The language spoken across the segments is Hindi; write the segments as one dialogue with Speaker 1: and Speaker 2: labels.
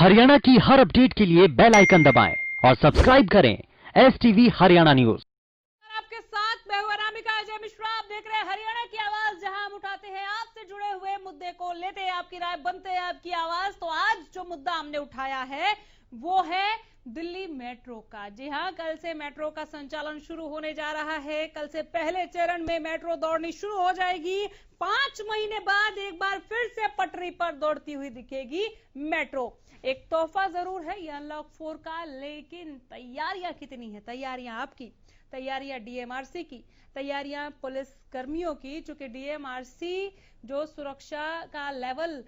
Speaker 1: हरियाणा की हर अपडेट के लिए बेल आइकन दबाएं और सब्सक्राइब करें STV हरियाणा न्यूज।
Speaker 2: आपके साथ मैं हूं अनामिका अजय मिश्रा। आप देख रहे हैं हरियाणा की आवाज, जहां हम उठाते हैं आपसे जुड़े हुए मुद्दे को, लेते हैं आपकी राय, बनते हैं आपकी आवाज। तो आज जो मुद्दा हमने उठाया है वो है दिल्ली मेट्रो का। जी हां, कल से मेट्रो का संचालन शुरू होने जा रहा है। कल से पहले चरण में मेट्रो दौड़नी शुरू हो जाएगी। 5 महीने बाद एक बार फिर से पटरी पर दौड़ती हुई दिखेगी मेट्रो। एक तोहफा जरूर है ये अनलॉक 4 का, लेकिन तैयारियां कितनी है? तैयारियां आपकी, तैयारियां डीएमआरसी की, तैयारियां पुलिस कर्मियों की, चूंकि डीएमआरसी जो सुरक्षा का लेवल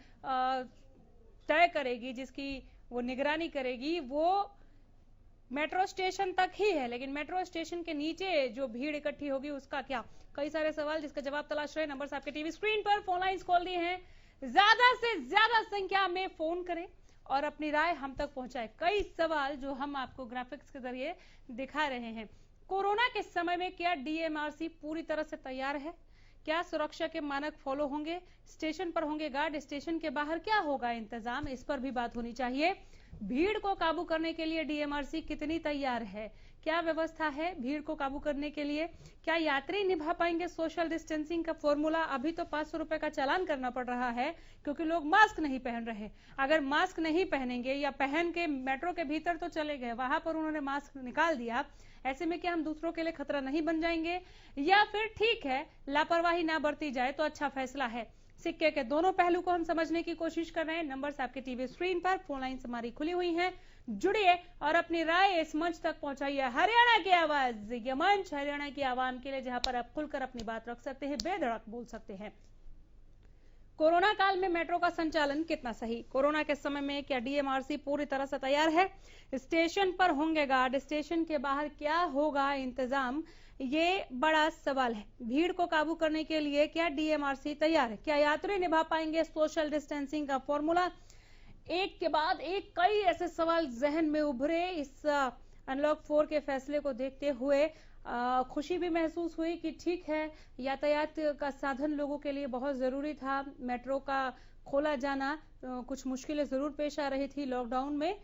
Speaker 2: तय करेगी, जिसकी वो निगरानी करेगी, वो मेट्रो स्टेशन तक ही है। लेकिन मेट्रो स्टेशन के नीचे जो भीड़ इकट्ठी होगी उसका क्या? कई सारे सवाल जिसका जवाब तलाश रहे। नंबर्स आपके टीवी स्क्रीन पर, फोन लाइंस खोल दिए हैं। ज्यादा से ज्यादा संख्या में फोन करें और अपनी राय हम तक पहुंचाएं। कई सवाल जो हम आपको ग्राफिक्स के जरिए दिखा रहे हैं। कोरोना के समय में क्या डीएमआरसी पूरी तरह से तैयार है? क्या सुरक्षा के मानक फॉलो होंगे? स्टेशन पर होंगे गार्ड? स्टेशन के बाहर क्या होगा इंतजाम? इस पर भी बात होनी चाहिए। भीड़ को काबू करने के लिए डीएमआरसी कितनी तैयार है? क्या व्यवस्था है भीड़ को काबू करने के लिए? क्या यात्री निभा पाएंगे सोशल डिस्टेंसिंग का फॉर्मूला? अभी तो 500 रुपए का चालान करना पड़ रहा है क्योंकि लोग मास्क नहीं पहन रहे। अगर मास्क नहीं पहनेंगे या पहन के मेट्रो के भीतर तो चले गए, वहां पर उन्होंने मास्क निकाल दिया, ऐसे में क्या हम दूसरों के लिए खतरा नहीं बन जाएंगे? या फिर ठीक है, लापरवाही ना बरती जाए तो अच्छा फैसला है? सिक्के के दोनों पहलू को हम समझने की कोशिश कर रहे हैं। नंबर्स आपके टीवी स्क्रीन पर, फोन लाइन्स हमारी खुली हुई हैं। जुड़िए और अपनी राय इस मंच तक पहुंचाइए। हरियाणा की आवाज, ये मंच हरियाणा की आवाम के लिए, जहां पर आप खुलकर अपनी बात रख सकते हैं, बेधड़क बोल सकते हैं। कोरोना काल में मेट्रो का संचालन कितना सही? कोरोना के समय में क्या डीएमआरसी पूरी तरह से तैयार है? स्टेशन पर होंगे गार्ड? स्टेशन के बाहर क्या होगा इंतजाम? ये बड़ा सवाल है। भीड़ को काबू करने के लिए क्या डीएमआरसी तैयार है? क्या यात्री निभा पाएंगे सोशल डिस्टेंसिंग का फॉर्मूला? एक के बाद एक कई ऐसे सवाल जहन में उभरे। इस अनलॉक 4 के फैसले को देखते हुए खुशी भी महसूस हुई कि ठीक है, यातायात का साधन लोगों के लिए बहुत जरूरी था। मेट्रो का खोला जाना, कुछ मुश्किलें जरूर पेश आ रही थी लॉकडाउन में।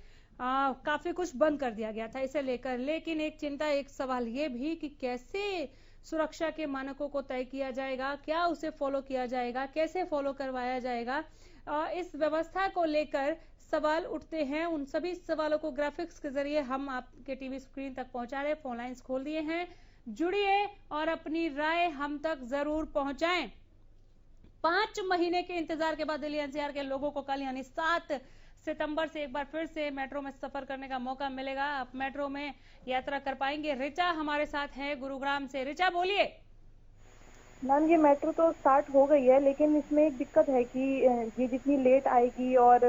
Speaker 2: काफी कुछ बंद कर दिया गया था इसे लेकर। लेकिन एक चिंता, एक सवाल ये भी कि कैसे सुरक्षा के मानकों को तय किया जाएगा, क्या उसे फॉलो किया जाएगा, कैसे फॉलो करवाया जाएगा? इस व्यवस्था को लेकर सवाल उठते हैं। उन सभी सवालों को ग्राफिक्स के जरिए हम आपके टीवी स्क्रीन तक पहुंचा रहे हैं। फोन लाइंस खोल दिए हैं। जुड़िए और अपनी राय हम तक जरूर पहुंचाएं। 5 महीने के इंतजार के बाद दिल्ली एनसीआर के लोगों को कल यानी 7 सितंबर से एक बार फिर से मेट्रो में सफर करने का मौका मिलेगा। आप मेट्रो में यात्रा कर पाएंगे। रिचा हमारे साथ है गुरुग्राम से। रिचा बोलिए।
Speaker 3: मैम, ये मेट्रो तो स्टार्ट हो गई है, लेकिन इसमें एक दिक्कत है कि ये जितनी लेट आएगी और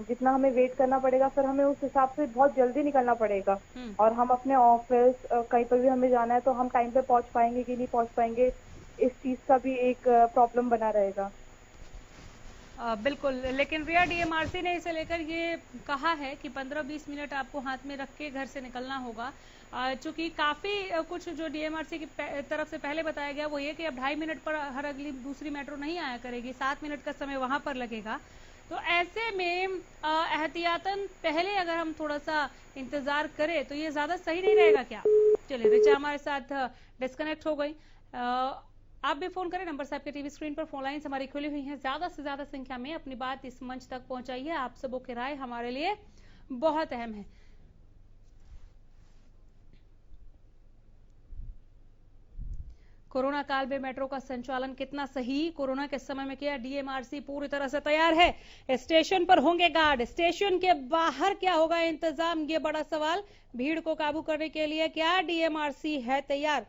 Speaker 3: जितना हमें वेट करना पड़ेगा, फिर हमें उस हिसाब से बहुत जल्दी निकलना पड़ेगा। और हम अपने ऑफिस कहीं पर भी हमें जाना है तो हम टाइम पे पहुंच पाएंगे कि नहीं पहुंच पाएंगे, इस चीज का भी एक प्रॉब्लम बना रहेगा।
Speaker 2: बिल्कुल, लेकिन रिया डीएमआरसी ने इसे लेकर ये कहा है कि 15-20 मिनट आपको हाथ में रख के घर से निकलना होगा। चूंकि काफी कुछ जो डीएमआरसी की तरफ से पहले बताया गया वो ये कि अब 2.5 मिनट पर हर अगली दूसरी मेट्रो नहीं आया करेगी, 7 मिनट का समय वहां पर लगेगा। तो ऐसे में एहतियातन पहले अगर हम थोड़ा सा इंतजार करें तो ये ज्यादा सही नहीं रहेगा क्या? चलिए, रिचा हमारे साथ डिस्कनेक्ट हो गई। आप भी फोन करें। नंबर आपके टीवी स्क्रीन पर, फोन लाइन्स हमारी खुली हुई हैं। ज्यादा से ज्यादा संख्या में अपनी बात इस मंच तक पहुंचाइए। आप सबों की राय हमारे लिए बहुत अहम है। कोरोना काल में मेट्रो का संचालन कितना सही? कोरोना के समय में क्या डीएमआरसी पूरी तरह से तैयार है? स्टेशन पर होंगे गार्ड? स्टेशन के बाहर क्या होगा इंतजाम? ये बड़ा सवाल। भीड़ को काबू करने के लिए क्या डीएमआरसी है तैयार?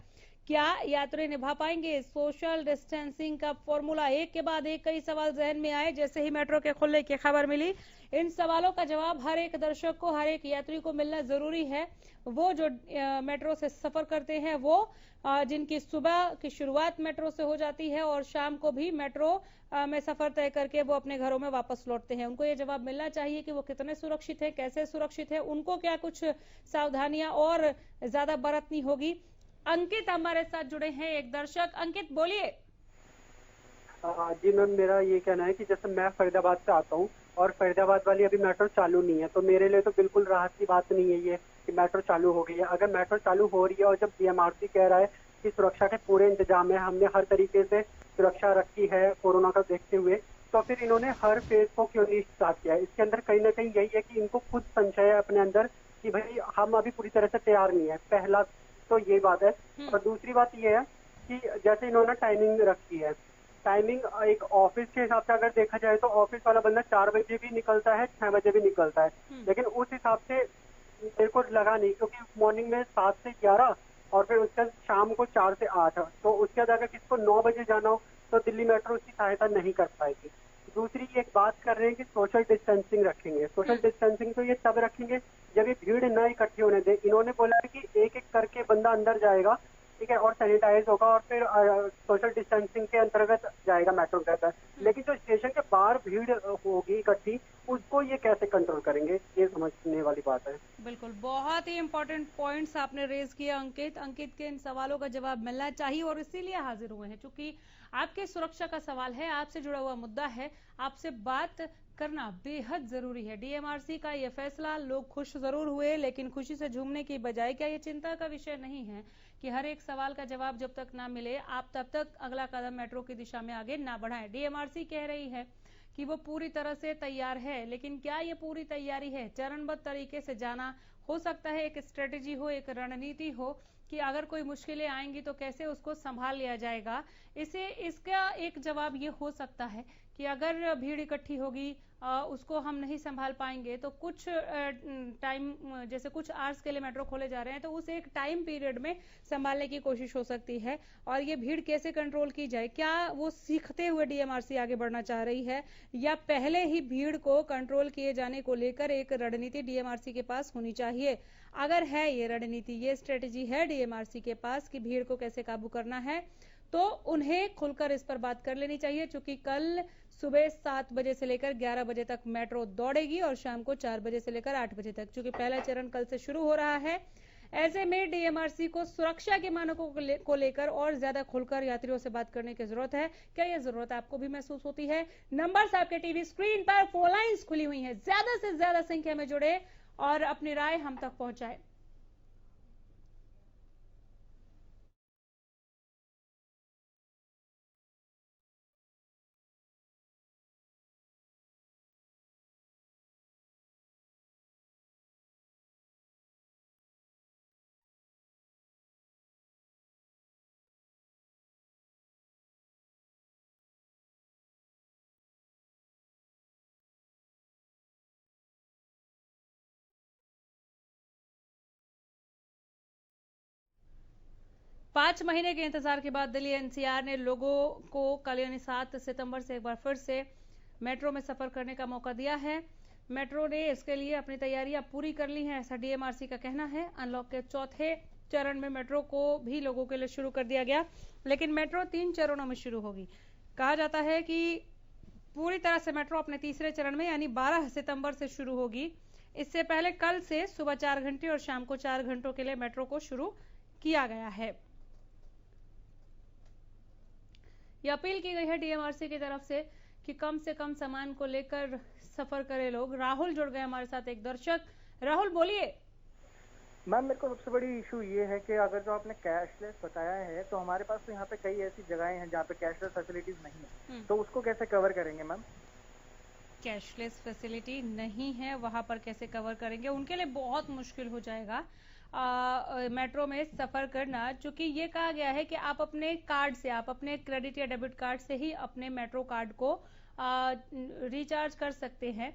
Speaker 2: क्या यात्री निभा पाएंगे सोशल डिस्टेंसिंग का फॉर्मूला? एक के बाद एक कई सवाल जहन में आए जैसे ही मेट्रो के खुलने की खबर मिली। इन सवालों का जवाब हर एक दर्शक को, हर एक यात्री को मिलना जरूरी है। वो जो मेट्रो से सफर करते हैं, वो जिनकी सुबह की शुरुआत मेट्रो से हो जाती है और शाम को भी मेट्रो में सफर तय करके वो अपने घरों में वापस लौटते हैं, उनको ये जवाब मिलना चाहिए कि वो कितने सुरक्षित है, कैसे सुरक्षित है, उनको क्या कुछ सावधानियां और ज्यादा बरतनी होगी। अंकित हमारे साथ जुड़े हैं, एक दर्शक। अंकित बोलिए।
Speaker 4: जी मैम, मेरा ये कहना है कि जैसे मैं फरीदाबाद से आता हूँ और फरीदाबाद वाली अभी मेट्रो चालू नहीं है। तो मेरे लिए तो बिल्कुल राहत की बात नहीं है ये कि मेट्रो चालू हो गई है। अगर मेट्रो चालू हो रही है और जब डीएमआरसी कह रहा है कि सुरक्षा के पूरे इंतजाम है, हमने हर तरीके से सुरक्षा रखी है कोरोना का देखते हुए, तो फिर इन्होंने हर फेज को क्यों नहीं स्टार्ट किया? इसके अंदर कहीं ना कहीं यही है कि इनको खुद संशय है अपने अंदर कि भाई हम अभी पूरी तरह से तैयार नहीं है। पहला तो ये बात है। और दूसरी बात ये है कि जैसे इन्होंने टाइमिंग रखी है, टाइमिंग एक ऑफिस के हिसाब से अगर देखा जाए तो ऑफिस वाला बंदा 4 बजे भी निकलता है, 6 बजे भी निकलता है, लेकिन उस हिसाब से मेरे को लगा नहीं, क्योंकि मॉर्निंग में 7 से 11 और फिर उसके बाद शाम को 4 से 8, तो उसके बाद अगर किसको 9 बजे जाना हो तो दिल्ली मेट्रो उसकी सहायता नहीं कर पाएगी। दूसरी एक बात कर रहे हैं कि सोशल डिस्टेंसिंग रखेंगे। सोशल डिस्टेंसिंग तो ये तब रखेंगे जब ये भीड़ न इकट्ठी होने दे। इन्होंने बोला है कि एक एक करके बंदा अंदर जाएगा, ठीक है, और सैनिटाइज होगा और फिर सोशल डिस्टेंसिंग के अंतर्गत जाएगा मेट्रो के अंदर। लेकिन जो स्टेशन के बाहर भीड़ होगी इकट्ठी, उसको ये कैसे कंट्रोल करेंगे, ये समझने वाली बात है।
Speaker 2: बिल्कुल, बहुत ही इंपॉर्टेंट पॉइंट्स आपने रेज किया अंकित के इन सवालों का जवाब मिलना चाहिए और इसीलिए हाजिर हुए हैं, क्योंकि आपके सुरक्षा का सवाल है, आपसे जुड़ा हुआ मुद्दा है, आपसे बात करना बेहद जरूरी है। डीएमआरसी का ये फैसला, लोग खुश जरूर हुए, लेकिन खुशी से झूमने की बजाय क्या ये चिंता का विषय नहीं है कि हर एक सवाल का जवाब जब तक ना मिले आप तब तक अगला कदम मेट्रो की दिशा में आगे ना बढ़ाएं? डीएमआरसी कह रही है कि वो पूरी तरह से तैयार है, लेकिन क्या ये पूरी तैयारी है? चरणबद्ध तरीके से जाना, हो सकता है एक स्ट्रेटेजी हो, एक रणनीति हो कि अगर कोई मुश्किलें आएंगी तो कैसे उसको संभाल लिया जाएगा। इसका एक जवाब ये हो सकता है कि अगर भीड़ इकट्ठी होगी, उसको हम नहीं संभाल पाएंगे तो कुछ टाइम, जैसे कुछ आवर्स के लिए मेट्रो खोले जा रहे हैं तो उस एक टाइम पीरियड में संभालने की कोशिश हो सकती है। और ये भीड़ कैसे कंट्रोल की जाए, क्या वो सीखते हुए डीएमआरसी आगे बढ़ना चाह रही है या पहले ही भीड़ को कंट्रोल किए जाने को लेकर एक रणनीति डीएमआरसी के पास होनी चाहिए? अगर है ये रणनीति, ये स्ट्रेटेजी है डीएमआरसी के पास कि भीड़ को कैसे काबू करना है, तो उन्हें खुलकर इस पर बात कर लेनी चाहिए, क्योंकि कल सुबह 7 बजे से लेकर 11 बजे तक मेट्रो दौड़ेगी और शाम को 4 बजे से लेकर 8 बजे तक, क्योंकि पहला चरण कल से शुरू हो रहा है। ऐसे में डीएमआरसी को सुरक्षा के मानकों को लेकर और ज्यादा खुलकर यात्रियों से बात करने की जरूरत है। क्या यह जरूरत आपको भी महसूस होती है? नंबर्स आपके टीवी स्क्रीन पर, फोन लाइन्स खुली हुई हैं, ज्यादा से ज्यादा संख्या में जुड़े और अपनी राय हम तक पहुंचाए। पांच महीने के इंतजार के बाद दिल्ली एनसीआर ने लोगों को कल यानी 7 सितंबर से एक बार फिर से मेट्रो में सफर करने का मौका दिया है। मेट्रो ने इसके लिए अपनी तैयारियां पूरी कर ली हैं, ऐसा डीएमआरसी का कहना है। अनलॉक के चौथे चरण में मेट्रो को भी लोगों के लिए शुरू कर दिया गया, लेकिन मेट्रो 3 चरणों में शुरू होगी। कहा जाता है कि पूरी तरह से मेट्रो अपने तीसरे चरण में यानी 12 सितंबर से शुरू होगी। इससे पहले कल से सुबह 4 घंटे और शाम को 4 घंटों के लिए मेट्रो को शुरू किया गया है। यह अपील की गई है डीएमआरसी की तरफ से कम सामान को लेकर सफर करें लोग। राहुल जुड़ गए हमारे साथ, एक दर्शक। राहुल बोलिए।
Speaker 5: मैम, मेरे को सबसे बड़ी इशू ये है कि अगर जो आपने कैशलेस बताया है तो हमारे पास तो यहाँ पे कई ऐसी जगहें हैं जहाँ पे कैशलेस फैसिलिटीज नहीं है, तो उसको कैसे कवर करेंगे मैम?
Speaker 2: कैशलेस फैसिलिटी नहीं है, वहां पर कैसे कवर करेंगे? उनके लिए बहुत मुश्किल हो जाएगा मेट्रो में सफर करना, क्योंकि ये कहा गया है कि आप अपने कार्ड से, आप अपने क्रेडिट या डेबिट कार्ड से ही अपने मेट्रो कार्ड को रिचार्ज कर सकते हैं।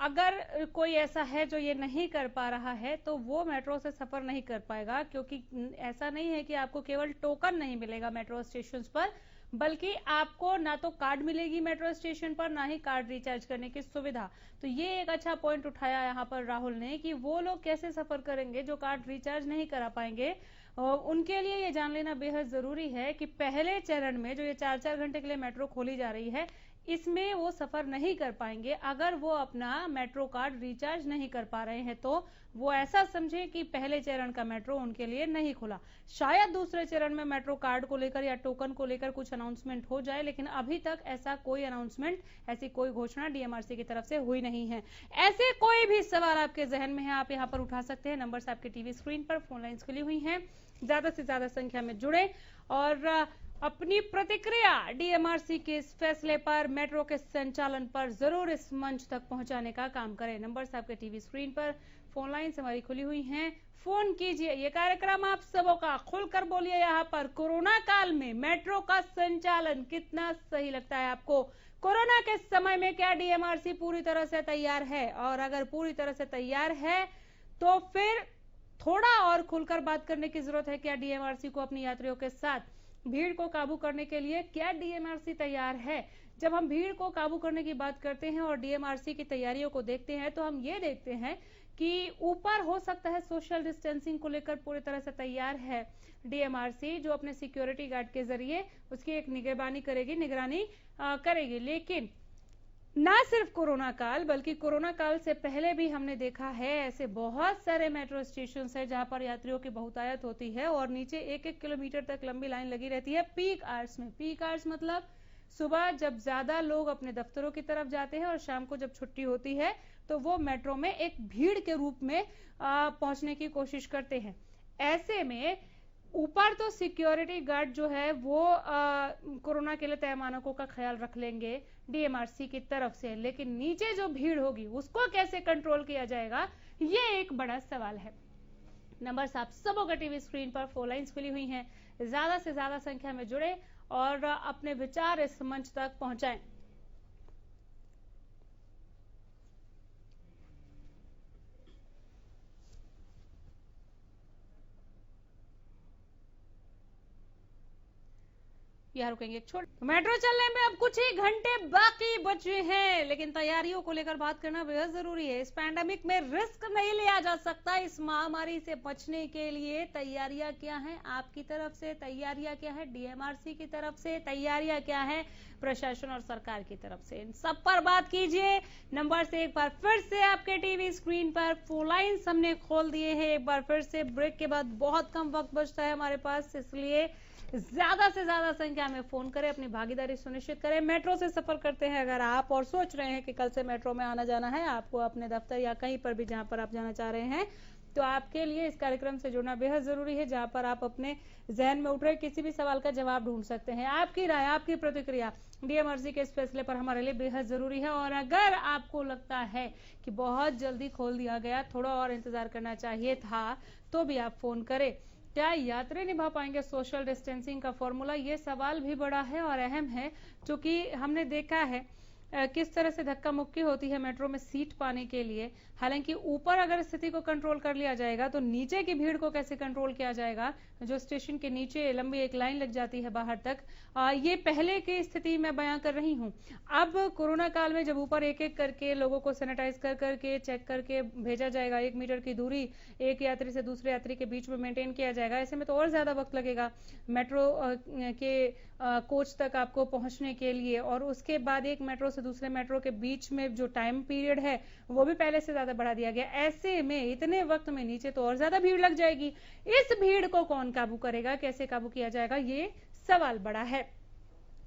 Speaker 2: अगर कोई ऐसा है जो ये नहीं कर पा रहा है तो वो मेट्रो से सफर नहीं कर पाएगा, क्योंकि ऐसा नहीं है कि आपको केवल टोकन नहीं मिलेगा मेट्रो स्टेशन पर, बल्कि आपको ना तो कार्ड मिलेगी मेट्रो स्टेशन पर, ना ही कार्ड रिचार्ज करने की सुविधा। तो ये एक अच्छा पॉइंट उठाया यहाँ पर राहुल ने कि वो लोग कैसे सफर करेंगे जो कार्ड रिचार्ज नहीं करा पाएंगे। उनके लिए ये जान लेना बेहद जरूरी है कि पहले चरण में जो ये 4-4 घंटे के लिए मेट्रो खोली जा रही है, इसमें वो सफर नहीं कर पाएंगे अगर वो अपना मेट्रो कार्ड रिचार्ज नहीं कर पा रहे हैं। तो वो ऐसा समझे कि पहले चरण का मेट्रो उनके लिए नहीं खुला। शायद दूसरे चरण में मेट्रो कार्ड को लेकर या टोकन को लेकर कुछ अनाउंसमेंट हो जाए, लेकिन अभी तक ऐसा कोई अनाउंसमेंट, ऐसी कोई घोषणा डीएमआरसी की तरफ से हुई नहीं है। ऐसे कोई भी सवाल आपके जहन में है, आप यहाँ पर उठा सकते हैं। नंबर्स आपके टीवी स्क्रीन पर, फोन लाइन्स खुली हुई हैं। ज्यादा से ज्यादा संख्या में जुड़े और अपनी प्रतिक्रिया डीएमआरसी के इस फैसले पर, मेट्रो के संचालन पर जरूर इस मंच तक पहुंचाने का काम करें। नंबर्स आपके टीवी स्क्रीन पर, फोन लाइन्स हमारी खुली हुई हैं। फोन कीजिए। ये कार्यक्रम आप सबों का, खुलकर बोलिए यहाँ पर। कोरोना काल में मेट्रो का संचालन कितना सही लगता है आपको? कोरोना के समय में क्या डीएमआरसी पूरी तरह से तैयार है? और अगर पूरी तरह से तैयार है तो फिर थोड़ा और खुलकर बात करने की जरूरत है। क्या डीएमआरसी को अपनी यात्रियों के साथ भीड़ को काबू करने के लिए क्या डीएमआरसी तैयार है? जब हम भीड़ को काबू करने की बात करते हैं और डीएमआरसी की तैयारियों को देखते हैं तो हम ये देखते हैं कि ऊपर हो सकता है सोशल डिस्टेंसिंग को लेकर पूरी तरह से तैयार है डीएमआरसी, जो अपने सिक्योरिटी गार्ड के जरिए उसकी एक निगरानी करेगी। लेकिन ना सिर्फ कोरोना काल, बल्कि कोरोना काल से पहले भी हमने देखा है ऐसे बहुत सारे मेट्रो स्टेशन है जहां पर यात्रियों की बहुतायत होती है और नीचे 1-1 किलोमीटर तक लंबी लाइन लगी रहती है पीक आवर्स में। पीक आवर्स मतलब सुबह जब ज्यादा लोग अपने दफ्तरों की तरफ जाते हैं और शाम को जब छुट्टी होती है तो वो मेट्रो में एक भीड़ के रूप में पहुंचने की कोशिश करते हैं। ऐसे में ऊपर तो सिक्योरिटी गार्ड जो है वो कोरोना के लिए तय मानकों का ख्याल रख लेंगे डीएमआरसी की तरफ से, लेकिन नीचे जो भीड़ होगी उसको कैसे कंट्रोल किया जाएगा, ये एक बड़ा सवाल है। नंबर्स आप सबों का टीवी स्क्रीन पर, फोन लाइन्स खुली हुई हैं। ज्यादा से ज्यादा संख्या में जुड़े और अपने विचार इस मंच तक पहुंचाएं। यहाँ रुकेंगे एक छोड़। मेट्रो चलने में अब कुछ ही घंटे बाकी बचे हैं, लेकिन तैयारियों को लेकर बात करना बेहद जरूरी है। इस पैंडेमिक में रिस्क नहीं लिया जा सकता। इस महामारी से बचने के लिए तैयारियां क्या हैं आपकी तरफ से, तैयारियां क्या है डीएमआरसी की तरफ से, तैयारियां क्या है प्रशासन और सरकार की तरफ से, इन सब पर बात कीजिए। नंबर से एक बार फिर से आपके टीवी स्क्रीन पर, फोन लाइन्स हमने खोल दिए हैं। एक बार फिर से ब्रेक के बाद बहुत कम वक्त बचता है हमारे पास, इसलिए ज्यादा से ज्यादा संख्या में फोन करें, अपनी भागीदारी सुनिश्चित करें। मेट्रो से सफर करते हैं अगर आप और सोच रहे हैं कि कल से मेट्रो में आना जाना है आपको, अपने दफ्तर या कहीं पर भी जहां पर आप जाना चाह रहे हैं, तो आपके लिए इस कार्यक्रम से जुड़ना बेहद जरूरी है, जहां पर आप अपने जहन में उठ रहे किसी भी सवाल का जवाब ढूंढ सकते हैं। आपकी राय, आपकी प्रतिक्रिया डीएमआरसी के इस फैसले पर हमारे लिए बेहद जरूरी है। और अगर आपको लगता है कि बहुत जल्दी खोल दिया गया, थोड़ा और इंतजार करना चाहिए था, तो भी आप फोन करें। क्या यात्री निभा पाएंगे सोशल डिस्टेंसिंग का फॉर्मूला? ये सवाल भी बड़ा है और अहम है, क्योंकि हमने देखा है किस तरह से धक्का मुक्की होती है मेट्रो में सीट पाने के लिए। हालांकि ऊपर अगर स्थिति को कंट्रोल कर लिया जाएगा तो नीचे की भीड़ को कैसे कंट्रोल किया जाएगा, जो स्टेशन के नीचे लंबी एक लाइन लग जाती है बाहर तक, ये पहले की स्थिति मैं बयां कर रही हूं। अब कोरोना काल में जब ऊपर एक एक करके लोगों को सैनिटाइज कर करके चेक करके भेजा जाएगा, 1 मीटर की दूरी एक यात्री से दूसरे यात्री के बीच में मेंटेन किया जाएगा, ऐसे में तो और ज्यादा वक्त लगेगा मेट्रो के कोच तक आपको पहुंचने के लिए। और उसके बाद एक मेट्रो से दूसरे मेट्रो के बीच में जो टाइम पीरियड है वो भी पहले से ज्यादा बढ़ा दिया गया। ऐसे में इतने वक्त में नीचे तो और ज्यादा भीड़ लग जाएगी। इस भीड़ को कौन काबू करेगा, कैसे काबू किया जाएगा, ये सवाल बड़ा है,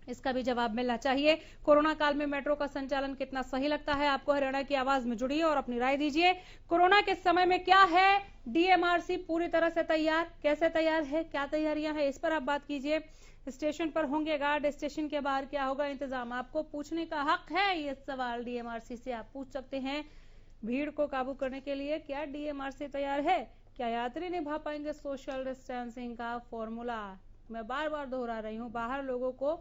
Speaker 2: इसका भी जवाब मिलना चाहिए। कोरोना काल में मेट्रो का संचालन कितना सही लगता है आपको? हरियाणा की आवाज में जुड़िए और अपनी राय दीजिए। कोरोना के समय में क्या है डीएमआरसी पूरी तरह से तैयार, कैसे तैयार है, क्या तैयारियां हैं, इस पर आप बात कीजिए। स्टेशन पर होंगे गार्ड, स्टेशन के बाहर क्या होगा इंतजाम, आपको पूछने का हक है। ये सवाल डीएमआरसी से आप पूछ सकते हैं। भीड़ को काबू करने के लिए क्या डीएमआरसी तैयार है? क्या यात्री निभा पाएंगे सोशल डिस्टेंसिंग का फॉर्मूला? मैं बार बार दोहरा रही हूँ, बाहर लोगों को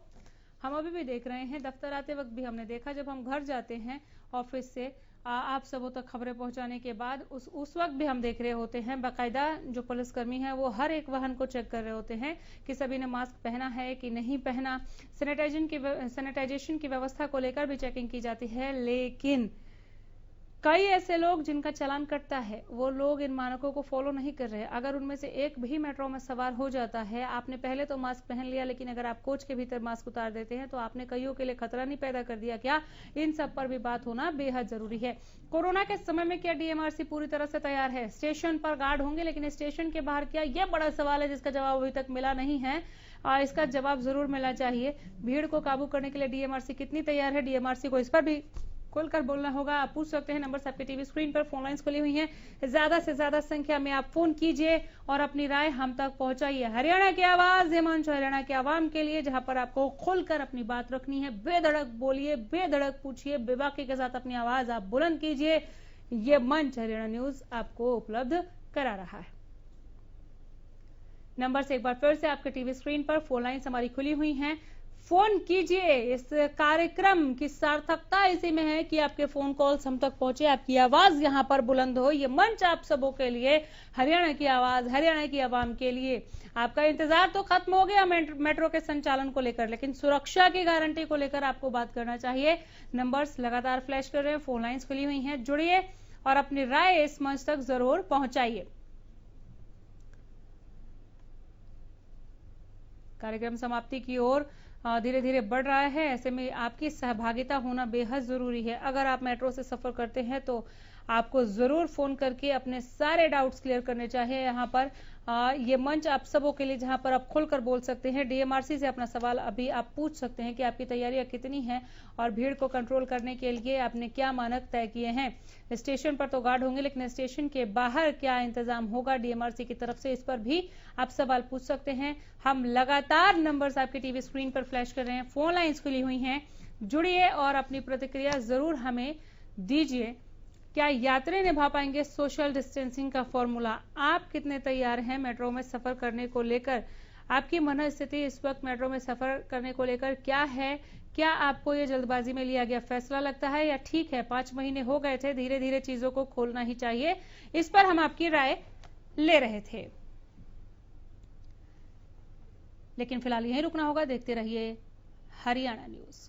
Speaker 2: हम अभी भी देख रहे हैं, दफ्तर आते वक्त भी हमने देखा, जब हम घर जाते हैं ऑफिस से आप सबों तक खबरें पहुंचाने के बाद उस वक्त भी हम देख रहे होते हैं, बाकायदा जो पुलिसकर्मी हैं वो हर एक वाहन को चेक कर रहे होते हैं कि सभी ने मास्क पहना है कि नहीं पहना। सैनिटाइजेशन की व्यवस्था को लेकर भी चेकिंग की जाती है। लेकिन कई ऐसे लोग जिनका चालान कटता है, वो लोग इन मानकों को फॉलो नहीं कर रहे। अगर उनमें से एक भी मेट्रो में सवार हो जाता है, आपने पहले तो मास्क पहन लिया, लेकिन अगर आप कोच के भीतर मास्क उतार देते हैं तो आपने कईयों के लिए खतरा नहीं पैदा कर दिया क्या? इन सब पर भी बात होना बेहद जरूरी है। कोरोना के समय में क्या डीएमआरसी पूरी तरह से तैयार है? स्टेशन पर गार्ड होंगे, लेकिन स्टेशन के बाहर क्या? यह बड़ा सवाल है जिसका जवाब अभी तक मिला नहीं है। इसका जवाब जरूर मिलना चाहिए। भीड़ को काबू करने के लिए डीएमआरसी कितनी तैयार है? डीएमआरसी को इस पर भी खुलकर बोलना होगा। आप पूछ सकते हैं, नंबर आपके टीवी स्क्रीन पर, फोन लाइंस खुली हुई हैं। ज्यादा से ज्यादा संख्या में आप फोन कीजिए और अपनी राय हम तक पहुंचाइए। हरियाणा की आवाज, ये मंच हरियाणा के आवाम के लिए, जहां पर आपको खुलकर अपनी बात रखनी है। बेधड़क बोलिए, बेधड़क पूछिए, बेबाकी के साथ अपनी आवाज आप बुलंद कीजिए। ये मंच हरियाणा न्यूज आपको उपलब्ध करा रहा है। नंबर से एक बार फिर से आपके टीवी स्क्रीन पर, फोन लाइन्स हमारी खुली हुई हैं। फोन कीजिए। इस कार्यक्रम की सार्थकता इसी में है कि आपके फोन कॉल्स हम तक पहुंचे, आपकी आवाज यहां पर बुलंद हो। ये मंच आप सबों के लिए, हरियाणा की आवाज, हरियाणा की आवाम के लिए। आपका इंतजार तो खत्म हो गया मेट्रो के संचालन को लेकर, लेकिन सुरक्षा की गारंटी को लेकर आपको बात करना चाहिए। नंबर्स लगातार फ्लैश कर रहे हैं, फोन लाइन्स खुली हुई हैं। जुड़िए और अपनी राय इस मंच तक जरूर पहुंचाइए। कार्यक्रम समाप्ति की ओर धीरे धीरे बढ़ रहा है। ऐसे में आपकी सहभागिता होना बेहद जरूरी है। अगर आप मेट्रो से सफर करते हैं तो आपको जरूर फोन करके अपने सारे डाउट्स क्लियर करने चाहिए। यहाँ पर ये मंच आप सबों के लिए, जहां पर आप खुलकर बोल सकते हैं। डीएमआरसी से अपना सवाल अभी आप पूछ सकते हैं कि आपकी तैयारियां कितनी हैं और भीड़ को कंट्रोल करने के लिए आपने क्या मानक तय किए हैं। स्टेशन पर तो गार्ड होंगे, लेकिन स्टेशन के बाहर क्या इंतजाम होगा डीएमआरसी की तरफ से, इस पर भी आप सवाल पूछ सकते हैं। हम लगातार नंबर्स आपके टीवी स्क्रीन पर फ्लैश कर रहे हैं, फोन लाइन्स खुली हुई हैं। जुड़िए और अपनी प्रतिक्रिया जरूर हमें दीजिए। क्या यात्री निभा पाएंगे सोशल डिस्टेंसिंग का फॉर्मूला? आप कितने तैयार हैं मेट्रो में सफर करने को लेकर? आपकी मनोस्थिति इस वक्त मेट्रो में सफर करने को लेकर क्या है? क्या आपको ये जल्दबाजी में लिया गया फैसला लगता है, या ठीक है 5 महीने हो गए थे, धीरे धीरे चीजों को खोलना ही चाहिए? इस पर हम आपकी राय ले रहे थे। लेकिन फिलहाल यहीं रुकना होगा। देखते रहिए हरियाणा न्यूज।